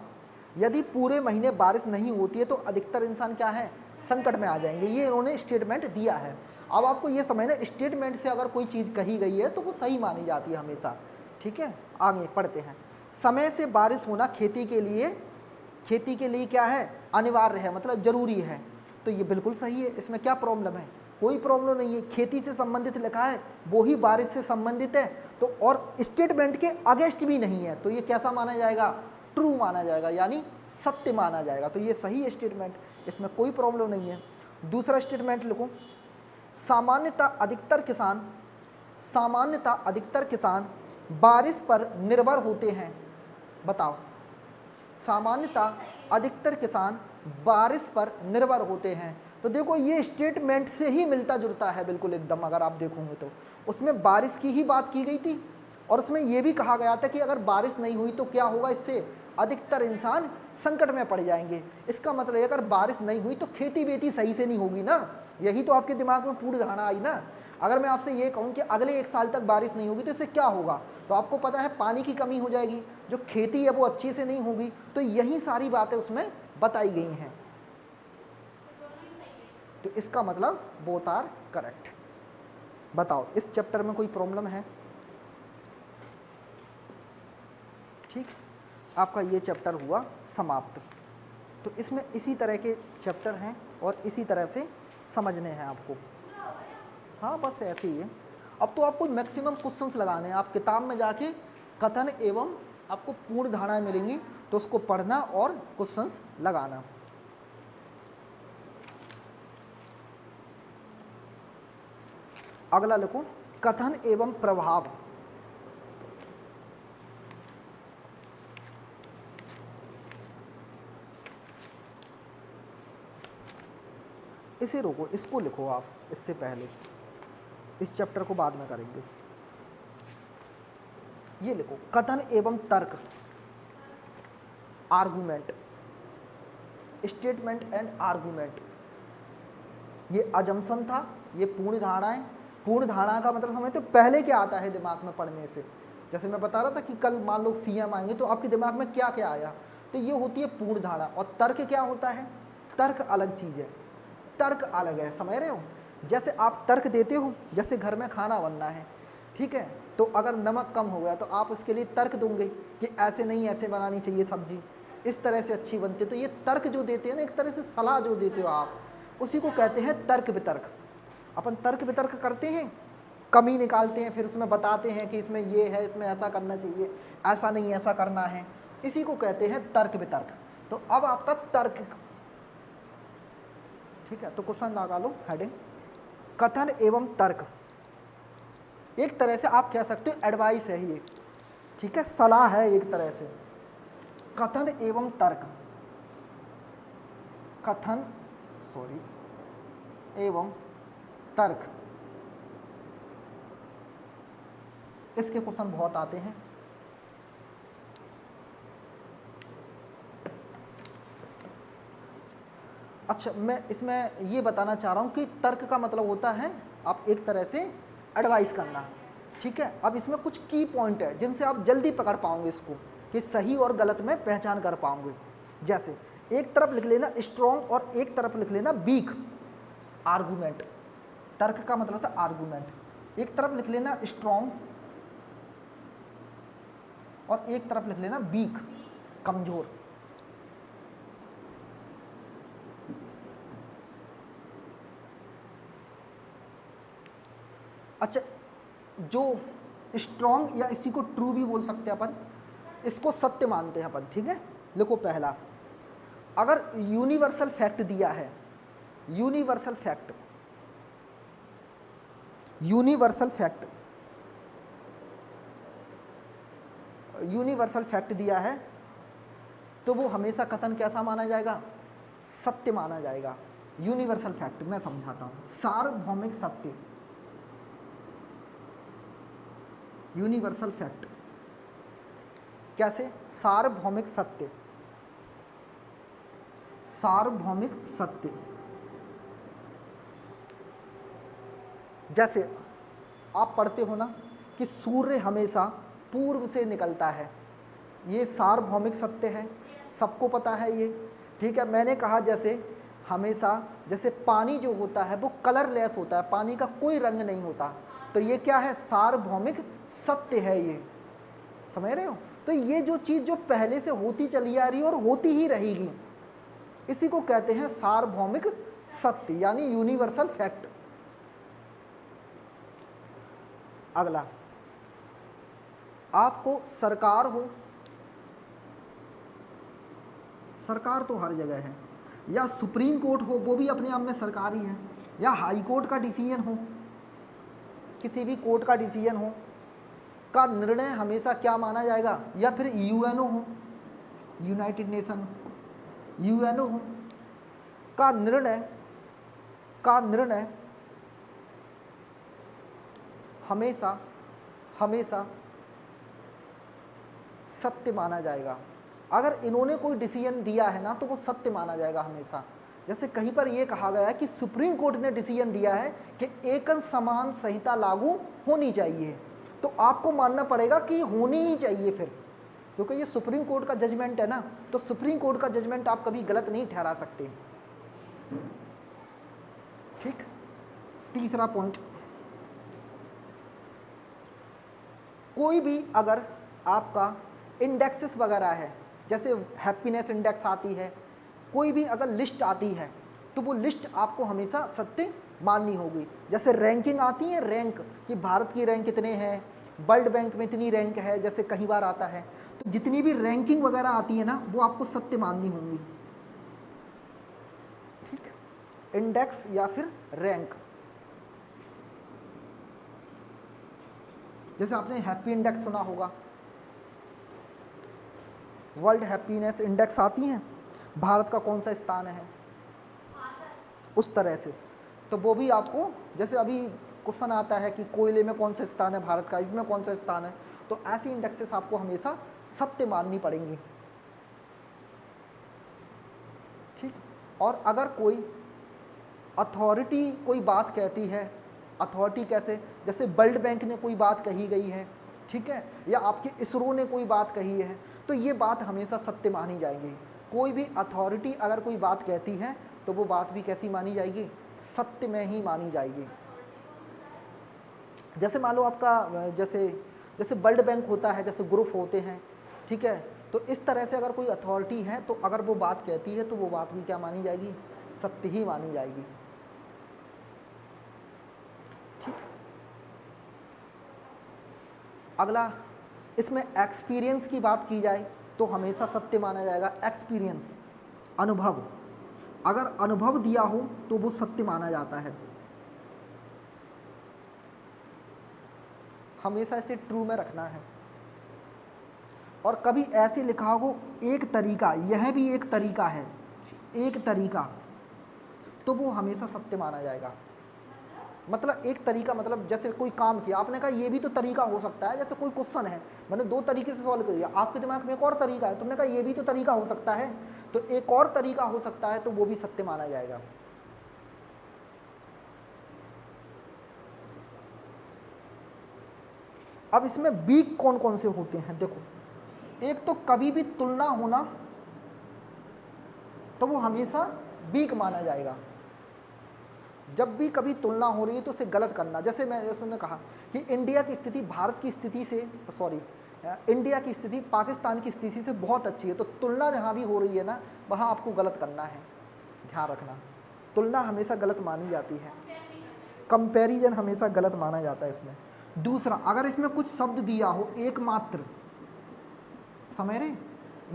यदि पूरे महीने बारिश नहीं होती है तो अधिकतर इंसान क्या है? संकट में आ जाएंगे। ये इन्होंने स्टेटमेंट दिया है। अब आपको ये समझना, स्टेटमेंट से अगर कोई चीज़ कही गई है तो वो सही मानी जाती है हमेशा। ठीक है, आगे पढ़ते हैं। समय से बारिश होना खेती के लिए क्या है? अनिवार्य है, मतलब जरूरी है। तो ये बिल्कुल सही है, इसमें क्या प्रॉब्लम है? कोई प्रॉब्लम नहीं है। खेती से संबंधित लिखा है, वो ही बारिश से संबंधित है, तो और स्टेटमेंट के अगेंस्ट भी नहीं है, तो ये कैसा माना जाएगा? ट्रू माना जाएगा, यानी सत्य माना जाएगा। तो ये सही है स्टेटमेंट, इसमें कोई प्रॉब्लम नहीं है। दूसरा स्टेटमेंट लिखो, सामान्यतः अधिकतर किसान बारिश पर निर्भर होते हैं। बताओ, सामान्यतः अधिकतर किसान बारिश पर निर्भर होते हैं। तो देखो ये स्टेटमेंट से ही मिलता जुलता है बिल्कुल एकदम। अगर आप देखोगे तो उसमें बारिश की ही बात की गई थी, और उसमें यह भी कहा गया था कि अगर बारिश नहीं हुई तो क्या होगा, इससे अधिकतर इंसान संकट में पड़ जाएंगे। इसका मतलब है अगर बारिश नहीं हुई तो खेती बेती सही से नहीं होगी ना, यही तो आपके दिमाग में पूरी धारणा आई ना। अगर मैं आपसे ये कहूँ कि अगले 1 साल तक बारिश नहीं होगी तो इससे क्या होगा, तो आपको पता है पानी की कमी हो जाएगी, जो खेती है वो अच्छी से नहीं होगी। तो यही सारी बातें उसमें बताई गई हैं। तो इसका मतलब बोथ आर करेक्ट। बताओ इस चैप्टर में कोई प्रॉब्लम है? ठीक, आपका ये चैप्टर हुआ समाप्त। तो इसमें इसी तरह के चैप्टर हैं और इसी तरह से समझने हैं आपको। हाँ बस ऐसे ही है। अब तो आपको मैक्सिमम क्वेश्चंस लगाने हैं। आप किताब में जाके कथन एवं आपको पूर्ण धारणाएं मिलेंगी, तो उसको पढ़ना और क्वेश्चंस लगाना। अगला लिखो, कथन एवं प्रभाव। इसे रोको, इसको लिखो आप इससे पहले, इस चैप्टर को बाद में करेंगे। ये लिखो, कथन एवं तर्क, आर्गुमेंट, स्टेटमेंट एंड आर्गुमेंट। ये अजम्पशन था, ये पूर्ण धारणाएं। पूर्ण धारणा का मतलब समझते हो पहले क्या आता है दिमाग में पढ़ने से। जैसे मैं बता रहा था कि कल मान लो सीएम आएंगे तो आपके दिमाग में क्या क्या आया, तो ये होती है पूर्ण धारणा। और तर्क क्या होता है? तर्क अलग चीज़ है, तर्क अलग है, समझ रहे हो? जैसे आप तर्क देते हो, जैसे घर में खाना बनना है, ठीक है, तो अगर नमक कम हो गया तो आप उसके लिए तर्क दोगे कि ऐसे नहीं ऐसे बनानी चाहिए सब्जी, इस तरह से अच्छी बनती है। तो ये तर्क जो देते हैं ना, एक तरह से सलाह जो देते हो आप, उसी को कहते हैं तर्क वितर्क। अपन तर्क वितर्क करते हैं, कमी निकालते हैं, फिर उसमें बताते हैं कि इसमें ये है, इसमें ऐसा करना चाहिए, ऐसा नहीं ऐसा करना है, इसी को कहते हैं तर्क वितर्क। तो अब आपका तर्क, ठीक है, तो क्वेश्चन लगा लो हेडिंग, कथन एवं तर्क। एक तरह से आप कह सकते हो एडवाइस है ये, ठीक है, सलाह है एक तरह से। कथन एवं तर्क, कथन एवं तर्क, इसके क्वेश्चन बहुत आते हैं। अच्छा, मैं इसमें ये बताना चाह रहा हूँ कि तर्क का मतलब होता है आप एक तरह से एडवाइस करना, ठीक है। अब इसमें कुछ की पॉइंट है जिनसे आप जल्दी पकड़ पाओगे इसको, कि सही और गलत में पहचान कर पाओगे। जैसे एक तरफ लिख लेना स्ट्रॉन्ग और एक तरफ लिख लेना वीक, आर्गूमेंट। तर्क का मतलब होता है आर्गूमेंट। एक तरफ लिख लेना स्ट्रॉन्ग और एक तरफ लिख लेना वीक, कमजोर। अच्छा, जो स्ट्रॉन्ग या इसी को ट्रू भी बोल सकते हैं अपन, इसको सत्य मानते हैं अपन, ठीक है। लिखो पहला, अगर यूनिवर्सल फैक्ट दिया है, universal fact, universal fact, universal fact दिया है तो वो हमेशा कथन कैसा माना जाएगा? सत्य माना जाएगा। यूनिवर्सल फैक्ट मैं समझाता हूं, सार्वभौमिक सत्य, यूनिवर्सल फैक्ट कैसे? सार्वभौमिक सत्य, सार्वभौमिक सत्य। जैसे आप पढ़ते हो ना कि सूर्य हमेशा पूर्व से निकलता है, ये सार्वभौमिक सत्य है, सबको पता है ये, ठीक है। मैंने कहा जैसे हमेशा, जैसे पानी जो होता है वो कलरलेस होता है, पानी का कोई रंग नहीं होता, तो ये क्या है? सार्वभौमिक सत्य है ये, समझ रहे हो? तो ये जो चीज़ जो पहले से होती चली आ रही है और होती ही रहेगी, इसी को कहते हैं सार्वभौमिक सत्य, यानी यूनिवर्सल फैक्ट। अगला, आपको सरकार हो, सरकार तो हर जगह है, या सुप्रीम कोर्ट हो, वो भी अपने आप में सरकार ही है, या हाई कोर्ट का डिसीजन हो, किसी भी कोर्ट का डिसीजन हो, का निर्णय हमेशा क्या माना जाएगा? या फिर यूएनओ हो, यूनाइटेड नेशन, यूएनओ हो, का निर्णय हमेशा हमेशा सत्य माना जाएगा। अगर इन्होंने कोई डिसीजन दिया है ना तो वो सत्य माना जाएगा हमेशा। जैसे कहीं पर यह कहा गया है कि सुप्रीम कोर्ट ने डिसीजन दिया है कि एकन समान संहिता लागू होनी चाहिए, तो आपको मानना पड़ेगा कि होनी ही चाहिए फिर, क्योंकि ये सुप्रीम कोर्ट का जजमेंट है ना, तो सुप्रीम कोर्ट का जजमेंट आप कभी गलत नहीं ठहरा सकते। ठीक, तीसरा पॉइंट, कोई भी अगर आपका इंडेक्सेस वगैरह है, जैसे हैप्पीनेस इंडेक्स आती है, कोई भी अगर लिस्ट आती है तो वो लिस्ट आपको हमेशा सत्य माननी होगी। जैसे रैंकिंग आती है, रैंक कि भारत की रैंक कितने हैं, वर्ल्ड बैंक में इतनी रैंक है, जैसे कई बार आता है, तो जितनी भी रैंकिंग वगैरह आती है ना, वो आपको सत्य माननी होंगी। ठीक, इंडेक्स या फिर रैंक। जैसे आपने हैप्पी इंडेक्स सुना होगा, वर्ल्ड हैप्पीनेस इंडेक्स आती हैं, भारत का कौन सा स्थान है, उस तरह से। तो वो भी आपको, जैसे अभी क्वेश्चन आता है कि कोयले में कौन सा स्थान है भारत का, इसमें कौन सा स्थान है, तो ऐसी इंडेक्सेस आपको हमेशा सत्य माननी पड़ेंगी। ठीक, और अगर कोई अथॉरिटी कोई बात कहती है, अथॉरिटी कैसे, जैसे वर्ल्ड बैंक ने कोई बात कही गई है, ठीक है, या आपके इसरो ने कोई बात कही है, तो ये बात हमेशा सत्य मानी जाएगी। कोई भी अथॉरिटी अगर कोई बात कहती है तो वो बात भी कैसी मानी जाएगी, सत्य में ही मानी जाएगी। जैसे मान लो आपका जैसे वर्ल्ड बैंक होता है, जैसे ग्रुप होते हैं, ठीक है, तो इस तरह से अगर कोई अथॉरिटी है तो अगर वो बात कहती है तो वो बात भी क्या मानी जाएगी, सत्य ही मानी जाएगी। ठीक, अगला, इसमें एक्सपीरियंस की बात की जाए तो हमेशा सत्य माना जाएगा। एक्सपीरियंस, अनुभव, अगर अनुभव दिया हो तो वो सत्य माना जाता है, हमेशा इसे ट्रू में रखना है। और कभी ऐसे लिखा हो एक तरीका, यह भी एक तरीका है, एक तरीका, तो वो हमेशा सत्य माना जाएगा। मतलब एक तरीका, मतलब जैसे कोई काम किया, आपने कहा ये भी तो तरीका हो सकता है, जैसे कोई क्वेश्चन है, मैंने 2 तरीके से सॉल्व कर दिया, आपके दिमाग में एक और तरीका है, तुमने कहा ये भी तो तरीका हो सकता है, तो एक और तरीका हो सकता है, तो वो भी सत्य माना जाएगा। अब इसमें वीक कौन कौन से होते हैं, देखो, एक तो कभी भी तुलना होना, तो वो हमेशा वीक माना जाएगा। जब भी कभी तुलना हो रही है तो उसे गलत करना, जैसे मैंने कहा कि इंडिया की स्थिति भारत की स्थिति से, इंडिया की स्थिति पाकिस्तान की स्थिति से बहुत अच्छी है, तो तुलना जहाँ भी हो रही है ना, वहाँ आपको गलत करना है, ध्यान रखना। तुलना हमेशा गलत मानी जाती है, कंपैरिजन हमेशा गलत माना जाता है इसमें। दूसरा, अगर इसमें कुछ शब्द दिया हो, एकमात्र, समझ रहे,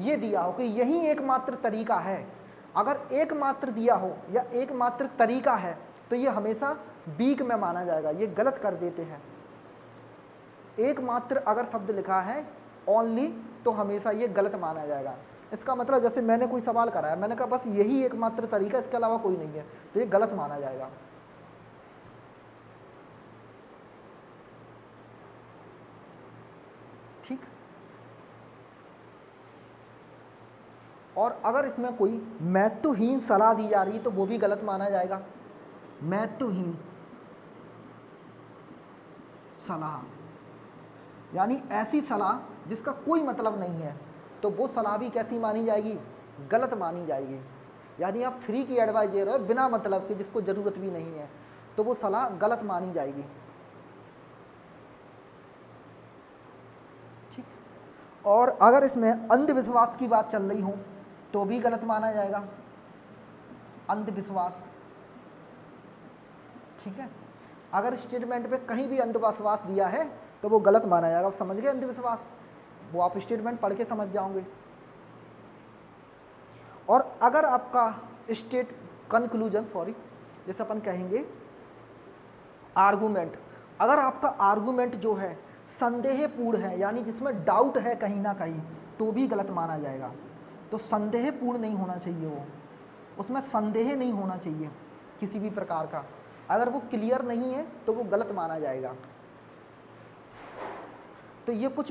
ये दिया हो कि यही एकमात्र तरीका है, अगर एकमात्र दिया हो या एकमात्र तरीका है तो ये हमेशा वीक में माना जाएगा, ये गलत कर देते हैं। एकमात्र अगर शब्द लिखा है ओनली, तो हमेशा ये गलत माना जाएगा। इसका मतलब जैसे मैंने कोई सवाल करा है, मैंने कहा बस यही एकमात्र तरीका, इसके अलावा कोई नहीं है, तो ये गलत माना जाएगा। ठीक, और अगर इसमें कोई महत्वहीन सलाह दी जा रही है तो वो भी गलत माना जाएगा। महत्वहीन सलाह, यानी ऐसी सलाह जिसका कोई मतलब नहीं है, तो वो सलाह भी कैसी मानी जाएगी, गलत मानी जाएगी। यानी आप फ्री की एडवाइस दे रहे हो बिना मतलब के, जिसको ज़रूरत भी नहीं है, तो वो सलाह गलत मानी जाएगी। ठीक, और अगर इसमें अंधविश्वास की बात चल रही हो तो भी गलत माना जाएगा, अंधविश्वास। ठीक है, अगर स्टेटमेंट पे कहीं भी अंधविश्वास दिया है तो वो गलत माना जाएगा। आप समझ गए अंधविश्वास, वो आप स्टेटमेंट पढ़ के समझ जाओगे। और अगर आपका कंक्लूजन, जैसे अपन कहेंगे आर्गूमेंट, अगर आपका आर्गूमेंट जो है संदेहपूर्ण है, यानी जिसमें डाउट है कहीं ना कहीं, तो भी गलत माना जाएगा। तो संदेहपूर्ण नहीं होना चाहिए, वो उसमें संदेह नहीं होना चाहिए किसी भी प्रकार का। अगर वो क्लियर नहीं है तो वो गलत माना जाएगा। तो ये कुछ